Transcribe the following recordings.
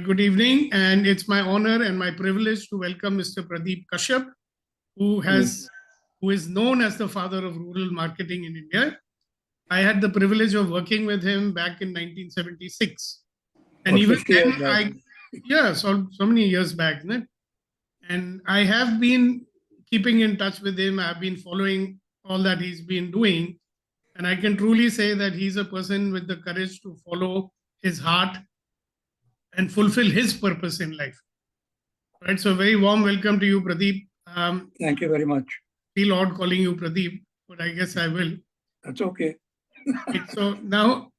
good evening, and it's my honor and my privilege to welcome Mr. Pradeep Kashyap, who is known as the father of rural marketing in India. I had the privilege of working with him back in 1976, and Or even 50 then, years back. so many years back, no? And I have been keeping in touch with him. I've been following all that he's been doing, and I can truly say that he's a person with the courage to follow his heart and fulfill his purpose in life. Right. So, very warm welcome to you, Pradeep. Thank you very much. Feel odd calling you Pradeep, but I guess I will. That's okay. Right, so now,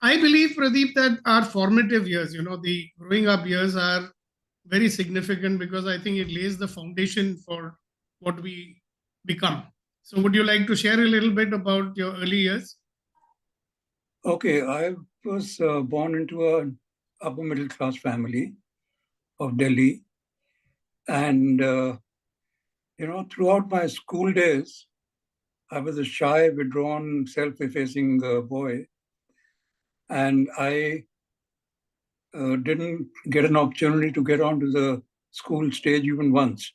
I believe, Pradeep, that our formative years, the growing up years are very significant because I think it lays the foundation for what we become. So, would you like to share a little bit about your early years? Okay, I was born into an upper middle class family of Delhi. And, throughout my school days, I was a shy, withdrawn, self-effacing boy. And I didn't get an opportunity to get onto the school stage even once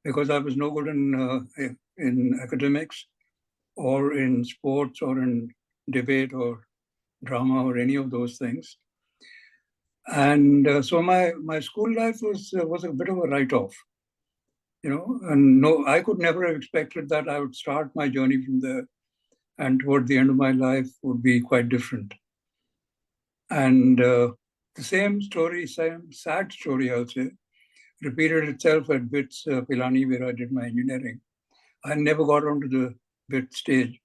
because I was no good in academics or in sports or in debate or drama or any of those things. And so my school life was a bit of a write-off, and no, I could never have expected that I would start my journey from there, and toward the end of my life would be quite different. And the same sad story, I'll say, repeated itself at BITS Pilani, where I did my engineering. I never got onto the BIT stage,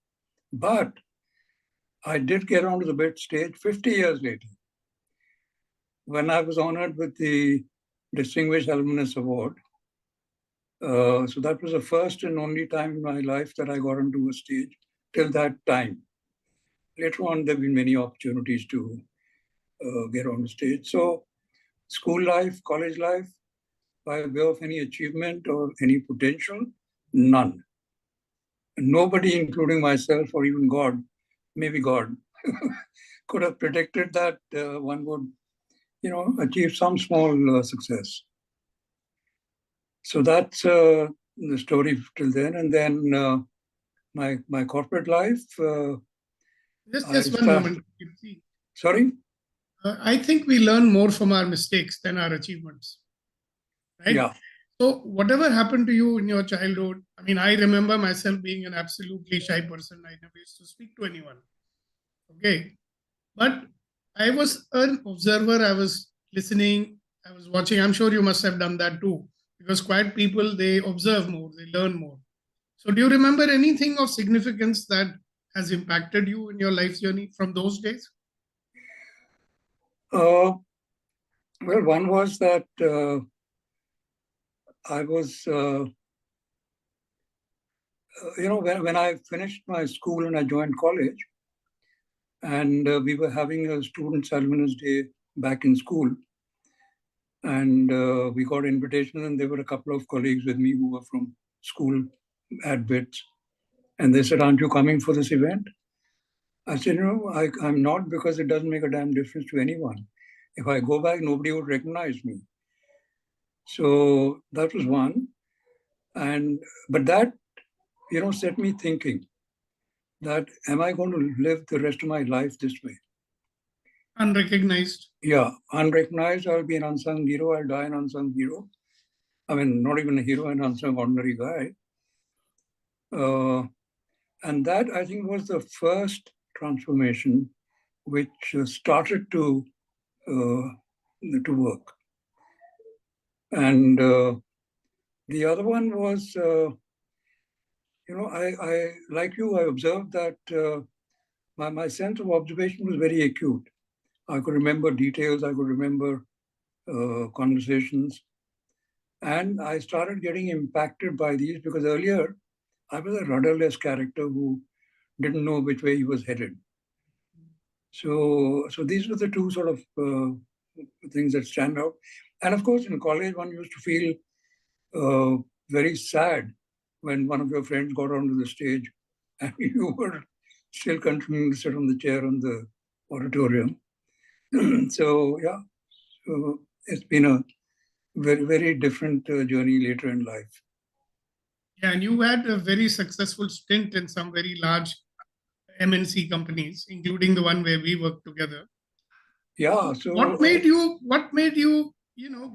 but I did get onto the BIT stage 50 years later, when I was honored with the Distinguished Alumnus Award. So that was the first and only time in my life that I got onto a stage till that time. Later on, there have been many opportunities to get on the stage. So school life, college life, by way of any achievement or any potential, none. Nobody, including myself or even God, maybe God, could have predicted that one would, achieve some small success. So that's the story till then. And then my corporate life. Just one moment. Sorry? I think we learn more from our mistakes than our achievements. Right? Yeah. So whatever happened to you in your childhood, I mean, I remember myself being an absolutely shy person. I never used to speak to anyone. Okay. But I was an observer. I was listening. I was watching. I'm sure you must have done that too. Because quiet people, they observe more, they learn more. So do you remember anything of significance that has impacted you in your life journey from those days? Well, one was that I was, when I finished my school and I joined college, and we were having a Students' Alumnus Day back in school. And we got invitations, and there were a couple of colleagues with me who were from school at BITS. And they said, "Aren't you coming for this event?" I said, "No, I'm not, because it doesn't make a damn difference to anyone. If I go back, nobody would recognize me." So that was one. But that, set me thinking that, am I going to live the rest of my life this way? Unrecognized. Yeah, unrecognized. I'll be an unsung hero. I'll die an unsung hero. I mean, not even a hero, an unsung ordinary guy. And that, I think, was the first transformation which started to work. And the other one was, I like you, I observed that my sense of observation was very acute. I could remember details, I could remember conversations. And I started getting impacted by these because earlier I was a rudderless character who didn't know which way he was headed. So these were the two sort of things that stand out. And of course, in college, one used to feel very sad when one of your friends got onto the stage and you were still continuing to sit on the chair in the auditorium. So yeah, so it's been a very, very different journey later in life. Yeah, and you had a very successful stint in some very large MNC companies, including the one where we worked together. Yeah, so What made you,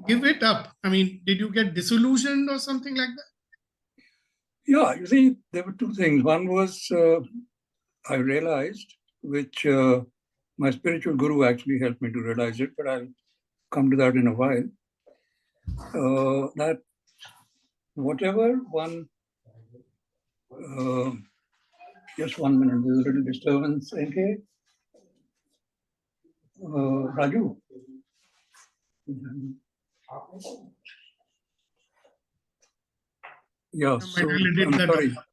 give it up? I mean, did you get disillusioned or something like that? yeah, you see, there were two things. One was I realized, which my spiritual guru actually helped me to realize it, but I'll come to that in a while. That whatever one, uh, just 1 minute, there's a little disturbance. Okay, Raju. Yeah, so I'll edit I'm that sorry. out.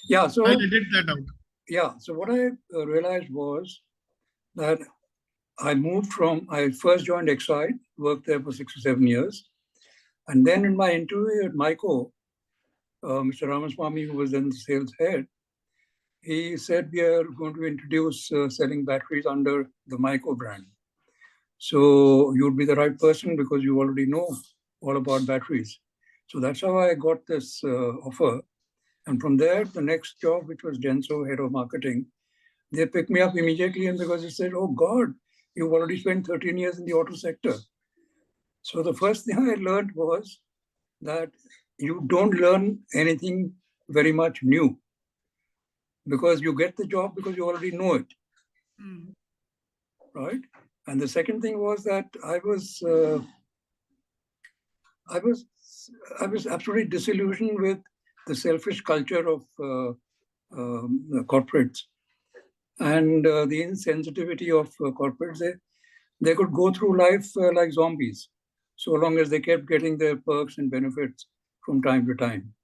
Yeah, I'll so edit that out. yeah, so what I realized was that I first joined Exide, worked there for 6 or 7 years. And then in my interview at MICO, Mr. Ramaswamy, who was then the sales head, he said, we are going to introduce selling batteries under the MICO brand. So you'd be the right person because you already know all about batteries. So that's how I got this offer. And from there, the next job, which was Denso, head of marketing, they picked me up immediately, and because they said, oh God, you've already spent 13 years in the auto sector. So the first thing I learned was that you don't learn anything very much new because you get the job because you already know it, right? And the second thing was that I was absolutely disillusioned with the selfish culture of corporates and the insensitivity of corporates. They could go through life like zombies, so long as they kept getting their perks and benefits from time to time.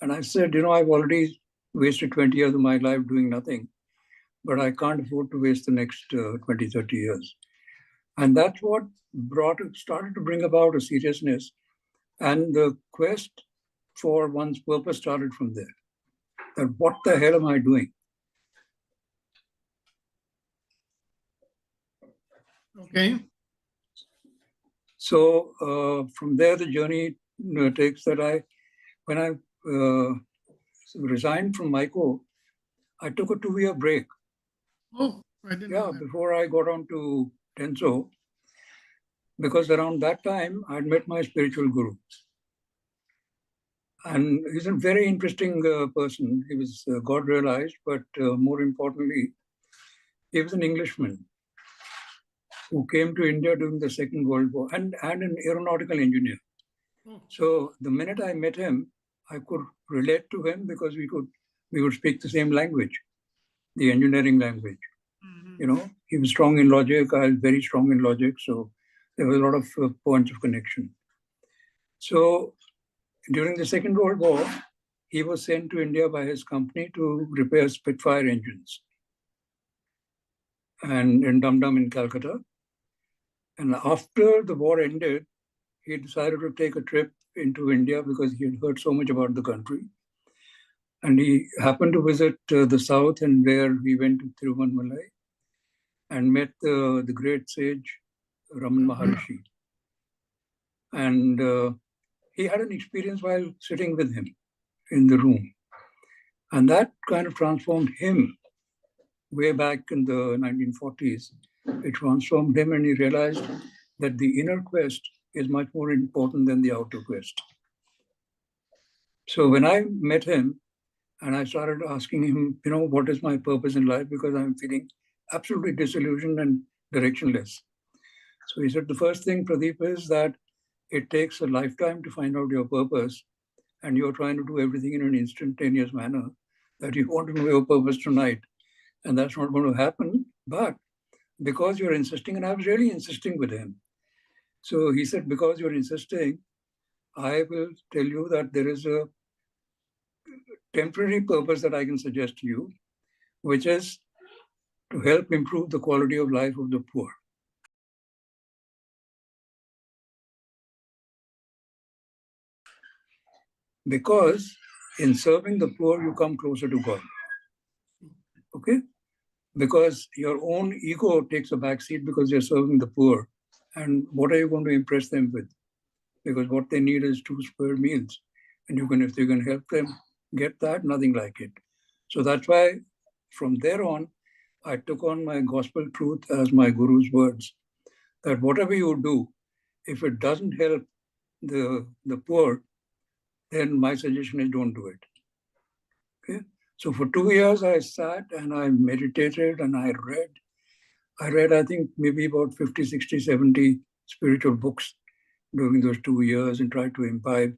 And I said, I've already wasted 20 years of my life doing nothing, but I can't afford to waste the next 20, 30 years. And that's what started to bring about a seriousness. And the quest for one's purpose started from there. That what the hell am I doing? Okay. So from there, the journey takes that when I resigned from MICO, I took a 2-year break. Oh, I didn't know that. Before I got on to Tenso, because around that time I'd met my spiritual guru. And he's a very interesting person. He was God realized, but more importantly, he was an Englishman who came to India during the Second World War and an aeronautical engineer. Oh. So the minute I met him, I could relate to him because we would speak the same language, the engineering language. He was strong in logic. I was very strong in logic. So there was a lot of points of connection. So during the Second World War, he was sent to India by his company to repair Spitfire engines and in Dum Dum in Calcutta. And after the war ended, he decided to take a trip into India because he had heard so much about the country. And he happened to visit the south, and where he went to Tiruvannamalai and met the great sage Raman Maharishi. And he had an experience while sitting with him in the room. And that kind of transformed him way back in the 1940s. It transformed him, and he realized that the inner quest is much more important than the outer quest. So when I met him and I started asking him, what is my purpose in life? Because I'm feeling absolutely disillusioned and directionless. So he said, the first thing, Pradeep, is that it takes a lifetime to find out your purpose, and you're trying to do everything in an instantaneous manner, that you want to know your purpose tonight. And that's not going to happen. But because you're insisting, and I was really insisting with him. So he said, because you're insisting, I will tell you that there is a temporary purpose that I can suggest to you, which is to help improve the quality of life of the poor. Because in serving the poor, you come closer to God. Okay? because your own ego takes a backseat because you're serving the poor. And what are you going to impress them with? Because what they need is 2 square meals. And if you can help them get that, nothing like it. So that's why from there on, I took on my gospel truth as my guru's words, that whatever you do, if it doesn't help the poor, then my suggestion is don't do it. Okay. So for 2 years, I sat and I meditated and I read. I think, maybe about 50, 60, 70 spiritual books during those 2 years and tried to imbibe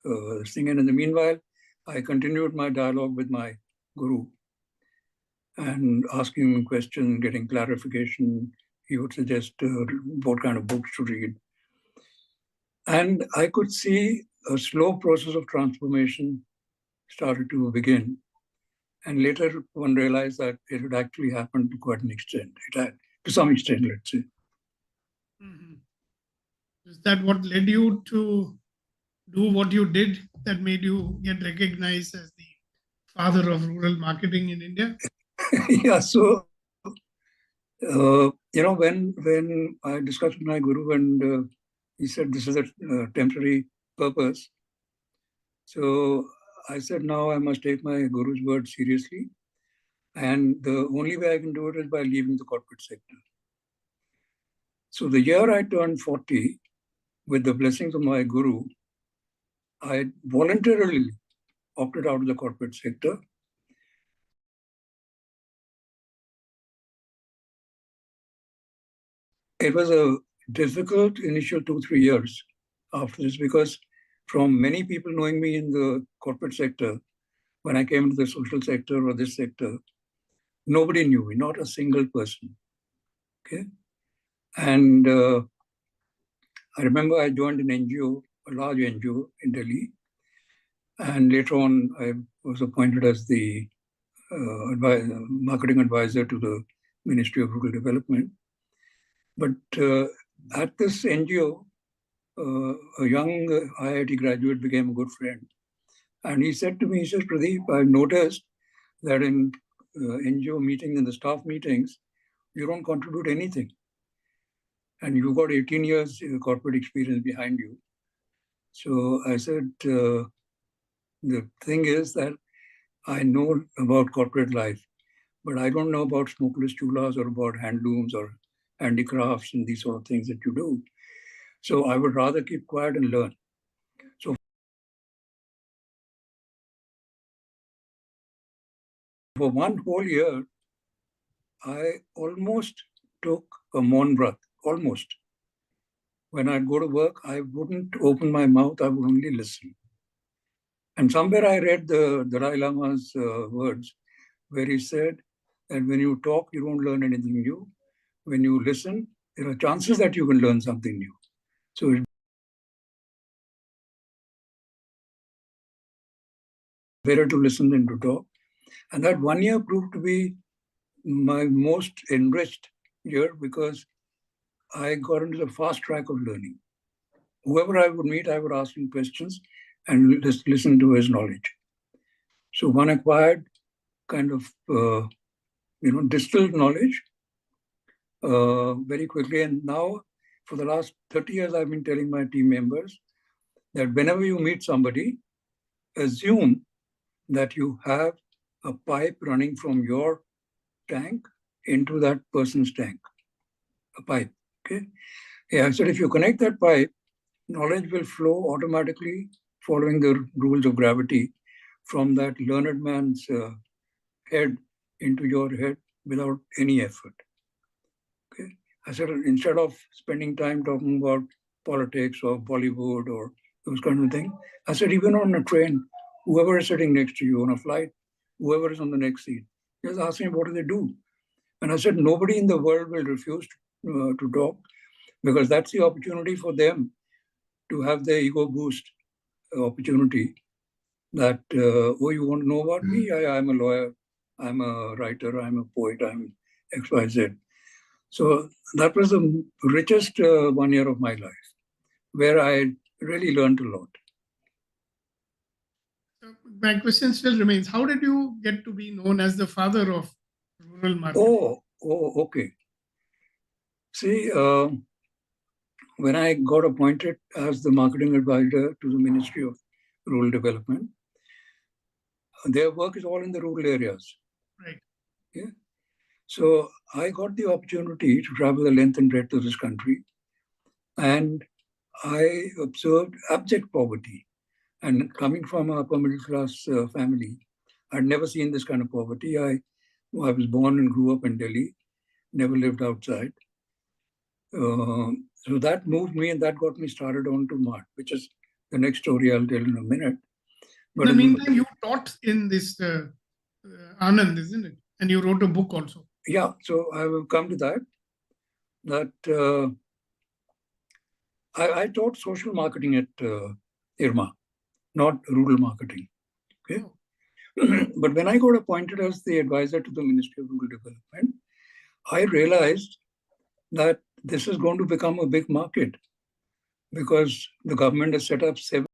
this thing. And in the meanwhile, I continued my dialogue with my guru and asking him questions, getting clarification. He would suggest what kind of books to read. And I could see a slow process of transformation started to begin. And later one realized that it had actually happened to quite an extent. It had, to some extent, let's say. Mm-hmm. Is that what led you to do what you did that made you get recognized as the father of rural marketing in India? Yeah, so, when I discussed with my guru and he said this is a temporary purpose. So I said, now I must take my guru's word seriously. And the only way I can do it is by leaving the corporate sector. So the year I turned 40, with the blessings of my guru, I voluntarily opted out of the corporate sector. It was a difficult initial 2-3 years after this, because from many people knowing me in the corporate sector, when I came into the social sector or this sector, nobody knew me, not a single person. Okay. And I remember I joined an NGO, a large NGO in Delhi. And later on, I was appointed as the marketing advisor to the Ministry of Rural Development. But at this NGO, a young IIT graduate became a good friend. And he said to me, he says, Pradeep, I've noticed that in NGO meetings and the staff meetings, you don't contribute anything. And you've got 18 years corporate experience behind you. So I said, the thing is that I know about corporate life, but I don't know about smokeless chulas or about handlooms or handicrafts and these sort of things that you do. So I would rather keep quiet and learn. So for one whole year, I almost took a Maun Vrat, almost. When I'd go to work, I wouldn't open my mouth, I would only listen. And somewhere I read the Dalai Lama's words, where he said that when you talk, you don't learn anything new. When you listen, there are chances that you can learn something new. So it's better to listen than to talk. And that 1 year proved to be my most enriched year, because I got into the fast track of learning. Whoever I would meet, I would ask him questions and just listen to his knowledge. So one acquired kind of, distilled knowledge very quickly. And now, for the last 30 years, I've been telling my team members that whenever you meet somebody, assume that you have a pipe running from your tank into that person's tank, a pipe, okay? Yeah, so if you connect that pipe, knowledge will flow automatically following the rules of gravity from that learned man's head into your head without any effort. Okay. I said, instead of spending time talking about politics or Bollywood or those kind of things, I said, even on a train, whoever is sitting next to you on a flight, whoever is on the next seat, just ask me what do they do. And I said, nobody in the world will refuse to talk, because that's the opportunity for them to have their ego boost opportunity. That, oh, you want to know about me? I'm a lawyer, I'm a writer, I'm a poet, I'm XYZ. So that was the richest 1 year of my life, where I really learned a lot. So my question still remains: how did you get to be known as the father of rural rural marketing. Okay. See, when I got appointed as the marketing advisor to the Ministry of Rural Development, their work is all in the rural areas. Right. Yeah. So I got the opportunity to travel the length and breadth of this country, and I observed abject poverty. And coming from a upper middle class family, I'd never seen this kind of poverty. I was born and grew up in Delhi, never lived outside. So that moved me and that got me started on to Mart, which is the next story I'll tell in a minute. In the meantime, you taught in this Anand, isn't it? And you wrote a book also. Yeah, so I will come to that. I taught social marketing at IRMA, not rural marketing. Okay. Oh. But when I got appointed as the advisor to the Ministry of Rural Development, I realized that this is going to become a big market because the government has set up several